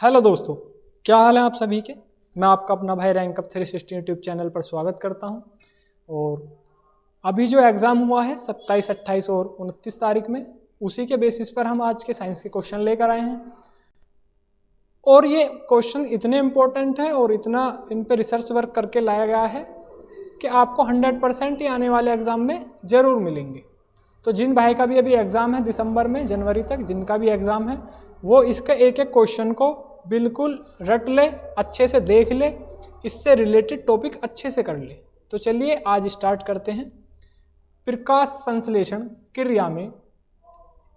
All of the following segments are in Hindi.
हेलो दोस्तों, क्या हाल है आप सभी के। मैं आपका अपना भाई रैंक अप 360 यूट्यूब चैनल पर स्वागत करता हूं। और अभी जो एग्ज़ाम हुआ है 27, 28 और 29 तारीख में, उसी के बेसिस पर हम आज के साइंस के क्वेश्चन लेकर आए हैं। और ये क्वेश्चन इतने इम्पोर्टेंट हैं और इतना इन पर रिसर्च वर्क करके लाया गया है कि आपको 100% ही आने वाले एग्ज़ाम में ज़रूर मिलेंगे। तो जिन भाई का भी अभी एग्ज़ाम है दिसंबर में, जनवरी तक जिनका भी एग्ज़ाम है, वो इसका एक एक क्वेश्चन को बिल्कुल रट ले, अच्छे से देख ले, इससे रिलेटेड टॉपिक अच्छे से कर ले। तो चलिए आज स्टार्ट करते हैं। प्रकाश संश्लेषण क्रिया में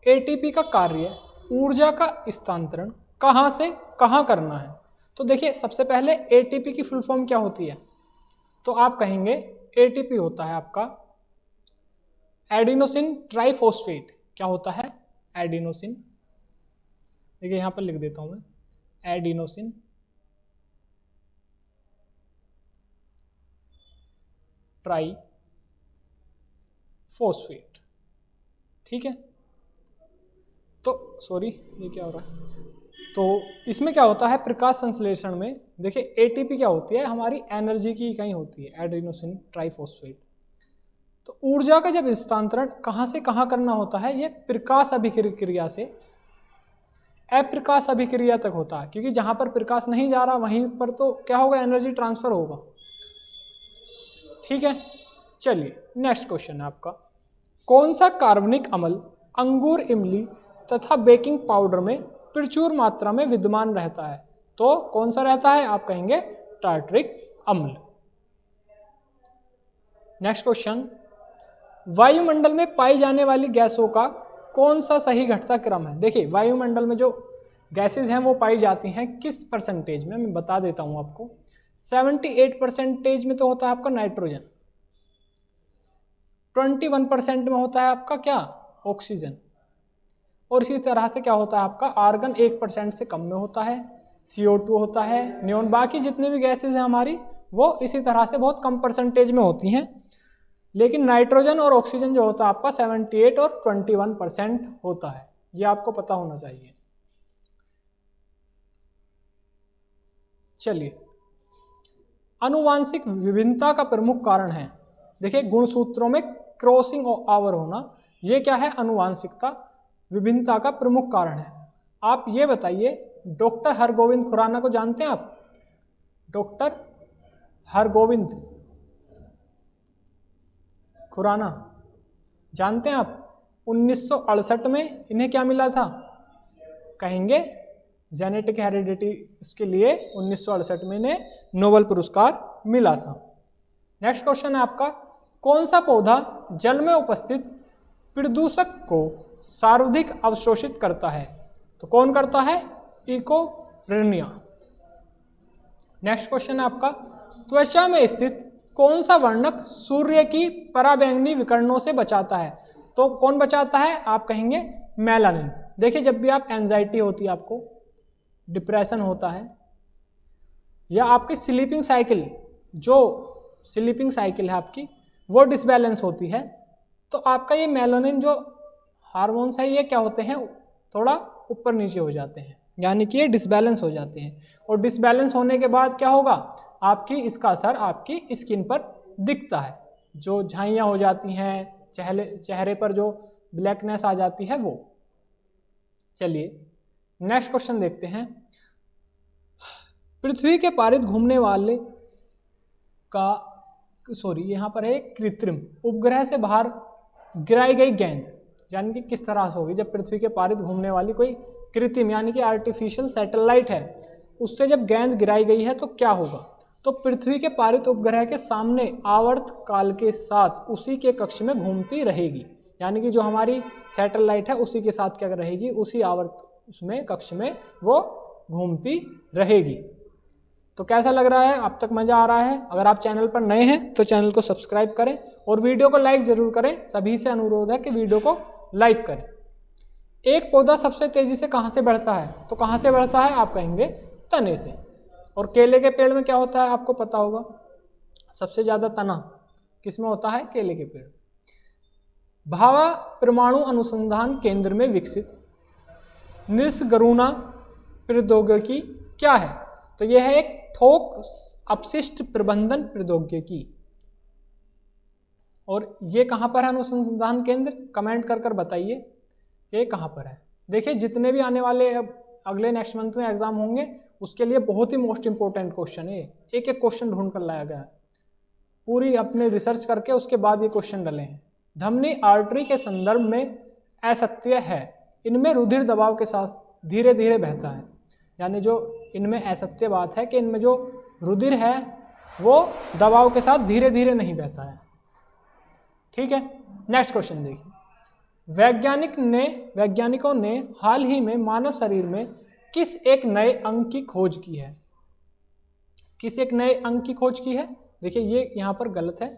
एटीपी का कार्य ऊर्जा का स्थानांतरण कहाँ से कहाँ करना है। तो देखिए, सबसे पहले एटीपी की फुल फॉर्म क्या होती है। तो आप कहेंगे एटीपी होता है आपका एडिनोसिन ट्राइफॉस्फेट। क्या होता है? एडिनोसिन। देखिए यहाँ पर लिख देता हूँ मैं, एडिनोसिन ट्राइफॉस्फेट। ठीक है, तो सॉरी ये क्या हो रहा है। तो इसमें क्या होता है प्रकाश संश्लेषण में, देखिए एटीपी क्या होती है, हमारी एनर्जी की इकाई होती है, एडिनोसिन ट्राइफॉस्फेट। तो ऊर्जा का जब स्थानांतरण कहाँ से कहाँ करना होता है, ये प्रकाश अभिक्रिया से अप्रकाश अभिक्रिया तक होता है। क्योंकि जहाँ पर प्रकाश नहीं जा रहा वहीं पर तो क्या होगा, एनर्जी ट्रांसफर होगा। ठीक है, चलिए नेक्स्ट क्वेश्चन है आपका, कौन सा कार्बनिक अम्ल अंगूर, इमली तथा बेकिंग पाउडर में प्रचुर मात्रा में विद्यमान रहता है। तो कौन सा रहता है? आप कहेंगे टार्टरिक अम्ल। नेक्स्ट क्वेश्चन, वायुमंडल में पाई जाने वाली गैसों का कौन सा सही घटता क्रम है। देखिए वायुमंडल में जो गैसेज हैं वो पाई जाती हैं किस परसेंटेज में, मैं बता देता हूं आपको। 78% में तो होता है आपका नाइट्रोजन, 21% में होता है आपका क्या, ऑक्सीजन, और इसी तरह से क्या होता है आपका आर्गन 1% से कम में होता है, CO2 होता है, नियॉन, बाकी जितने भी गैसेज हैं हमारी वो इसी तरह से बहुत कम परसेंटेज में होती हैं। लेकिन नाइट्रोजन और ऑक्सीजन जो होता है आपका 78 और 21% होता है, ये आपको पता होना चाहिए। चलिए, आनुवांशिक विभिन्नता का प्रमुख कारण है, देखिए गुणसूत्रों में क्रॉसिंग ओवर होना, ये क्या है, आनुवांशिकता विभिन्नता का प्रमुख कारण है। आप ये बताइए, डॉक्टर हरगोविंद खुराना को जानते हैं आप? डॉक्टर हरगोविंद खुराना जानते हैं आप? 1968 में इन्हें क्या मिला था? कहेंगे जेनेटिक हेरिडिटी, इसके लिए 1968 में इन्हें नोबेल पुरस्कार मिला था। नेक्स्ट क्वेश्चन है आपका, कौन सा पौधा जल में उपस्थित प्रदूषक को सर्वाधिक अवशोषित करता है। तो कौन करता है? इकोरेनिया। नेक्स्ट क्वेश्चन है आपका, त्वचा में स्थित कौन सा वर्णक सूर्य की पराबैंगनी विकिरणों से बचाता है। तो कौन बचाता है? आप कहेंगे मेलानिन। देखिए जब भी आप एंजाइटी होती है, आपको डिप्रेशन होता है, या आपकी स्लीपिंग साइकिल, जो स्लीपिंग साइकिल है आपकी वो डिसबैलेंस होती है, तो आपका ये मेलानिन जो हार्मोन्स है ये क्या होते हैं, थोड़ा ऊपर नीचे हो जाते हैं, यानी कि ये डिसबैलेंस हो जाते हैं। और डिसबैलेंस होने के बाद क्या होगा, आपकी इसका असर आपकी स्किन पर दिखता है, जो झाइयाँ हो जाती हैं, चेहरे पर जो ब्लैकनेस आ जाती है वो। चलिए नेक्स्ट क्वेश्चन देखते हैं, पृथ्वी के पारित घूमने वाले का यहाँ पर है कृत्रिम उपग्रह से बाहर गिराई गई गेंद, यानी कि किस तरह से होगी, जब पृथ्वी के पारित घूमने वाली कोई कृत्रिम यानी कि आर्टिफिशियल सैटेलाइट है, उससे जब गेंद गिराई गई है तो क्या होगा। तो पृथ्वी के पारित उपग्रह के सामने आवर्त काल के साथ उसी के कक्ष में घूमती रहेगी, यानी कि जो हमारी सैटेलाइट है उसी के साथ क्या रहेगी, उसी आवर्त उसमें कक्ष में वो घूमती रहेगी। तो कैसा लग रहा है, अब तक मजा आ रहा है? अगर आप चैनल पर नए हैं तो चैनल को सब्सक्राइब करें और वीडियो को लाइक जरूर करें। सभी से अनुरोध है कि वीडियो को लाइक करें। एक पौधा सबसे तेजी से कहाँ से बढ़ता है। तो कहाँ से बढ़ता है? आप कहेंगे तने से। और केले के पेड़ में क्या होता है आपको पता होगा, सबसे ज्यादा तना किसमें होता है? केले के पेड़। भाभा परमाणु अनुसंधान केंद्र में विकसित निस्गरुणा प्रौद्योगिकी क्या है? तो यह है एक थोक अपशिष्ट प्रबंधन प्रौद्योगिकी। और ये कहाँ पर है अनुसंधान केंद्र? कमेंट कर बताइए ये कहाँ पर है। देखिए जितने भी आने वाले अगले नेक्स्ट मंथ में एग्जाम होंगे उसके लिए बहुत ही मोस्ट इंपॉर्टेंट क्वेश्चन है, एक एक क्वेश्चन ढूंढ कर लाया गया है, पूरी अपने रिसर्च करके उसके बाद ये क्वेश्चन डले हैं। धमनी आर्टरी के संदर्भ में असत्य है, इनमें रुधिर दबाव के साथ धीरे धीरे बहता है। यानी जो इनमें असत्य बात है कि इनमें जो रुधिर है वो दबाव के साथ धीरे धीरे नहीं बहता है। ठीक है, नेक्स्ट क्वेश्चन देखिए। वैज्ञानिकों ने हाल ही में मानव शरीर में किस एक नए अंग की खोज की है? किस एक नए अंग की खोज की है? देखिए ये यहाँ पर गलत है,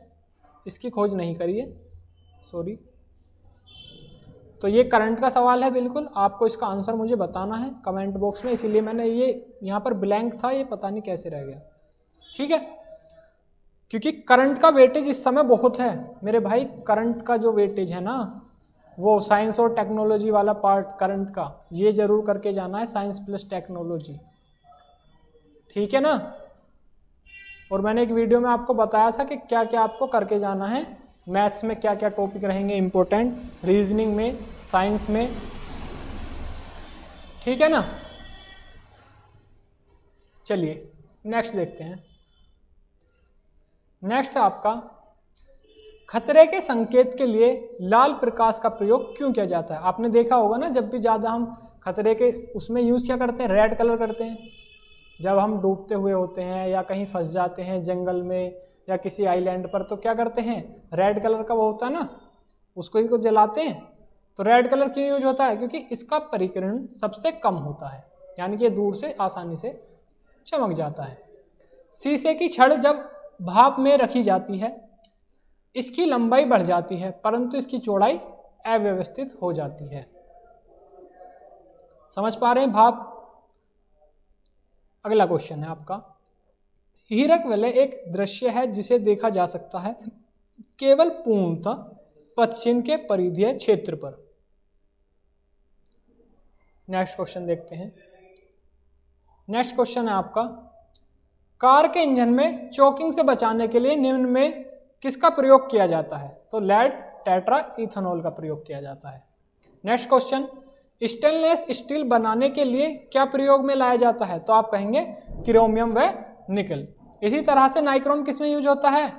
इसकी खोज नहीं करिए, सॉरी। तो ये करंट का सवाल है, बिल्कुल आपको इसका आंसर मुझे बताना है कमेंट बॉक्स में, इसीलिए मैंने ये यहाँ पर ब्लैंक था, ये पता नहीं कैसे रह गया। ठीक है, क्योंकि करंट का वेटेज इस समय बहुत है मेरे भाई। करंट का जो वेटेज है ना, वो साइंस और टेक्नोलॉजी वाला पार्ट करंट का, ये जरूर करके जाना है, साइंस प्लस टेक्नोलॉजी। ठीक है ना। और मैंने एक वीडियो में आपको बताया था कि क्या क्या आपको करके जाना है, मैथ्स में क्या क्या टॉपिक रहेंगे इंपॉर्टेंट, रीजनिंग में, साइंस में। ठीक है ना। चलिए नेक्स्ट देखते हैं। नेक्स्ट आपका खतरे के संकेत के लिए लाल प्रकाश का प्रयोग क्यों किया जाता है? आपने देखा होगा ना, जब भी ज़्यादा हम खतरे के उसमें यूज़ क्या करते हैं, रेड कलर करते हैं। जब हम डूबते हुए होते हैं या कहीं फंस जाते हैं जंगल में या किसी आइलैंड पर, तो क्या करते हैं, रेड कलर का वो होता है ना, उसको ही को जलाते हैं। तो रेड कलर क्यों यूज होता है? क्योंकि इसका परिकिरण सबसे कम होता है, यानी कि दूर से आसानी से चमक जाता है। शीशे की छड़ जब भाप में रखी जाती है इसकी लंबाई बढ़ जाती है परंतु इसकी चौड़ाई अव्यवस्थित हो जाती है। समझ पा रहे हैं भाप? अगला क्वेश्चन है आपका, हीरक वलय एक दृश्य है जिसे देखा जा सकता है केवल पूर्णतः पश्चिम के परिधीय क्षेत्र पर। नेक्स्ट क्वेश्चन देखते हैं। नेक्स्ट क्वेश्चन है आपका, कार के इंजन में चोकिंग से बचाने के लिए निम्न में किसका प्रयोग किया जाता है? तो लेड टेट्रा इथेनॉल का प्रयोग किया जाता है। नेक्स्ट क्वेश्चन, स्टेनलेस स्टील बनाने के लिए क्या प्रयोग में लाया जाता है? तो आप कहेंगे क्रोमियम व निकल। इसी तरह से नाइक्रोम किस में यूज होता है?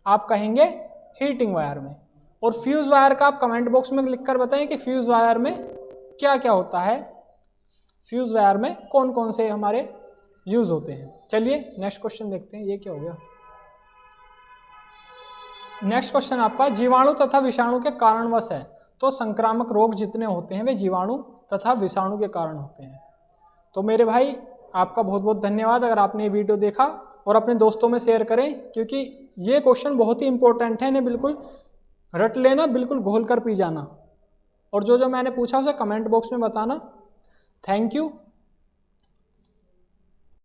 आप कहेंगे हीटिंग वायर में। और फ्यूज वायर का आप कमेंट बॉक्स में लिखकर बताएं कि फ्यूज वायर में क्या क्या होता है, फ्यूज वायर में कौन कौन से हमारे यूज होते हैं। चलिए नेक्स्ट क्वेश्चन देखते हैं, ये क्या हो गया। नेक्स्ट क्वेश्चन आपका, जीवाणु तथा विषाणु के कारणवश है, तो संक्रामक रोग जितने होते हैं वे जीवाणु तथा विषाणु के कारण होते हैं। तो मेरे भाई आपका बहुत बहुत धन्यवाद अगर आपने ये वीडियो देखा, और अपने दोस्तों में शेयर करें क्योंकि ये क्वेश्चन बहुत ही इंपॉर्टेंट है, इन्हें बिल्कुल रट लेना, बिल्कुल घोल कर पी जाना। और जो जो मैंने पूछा उसे कमेंट बॉक्स में बताना। Thank you.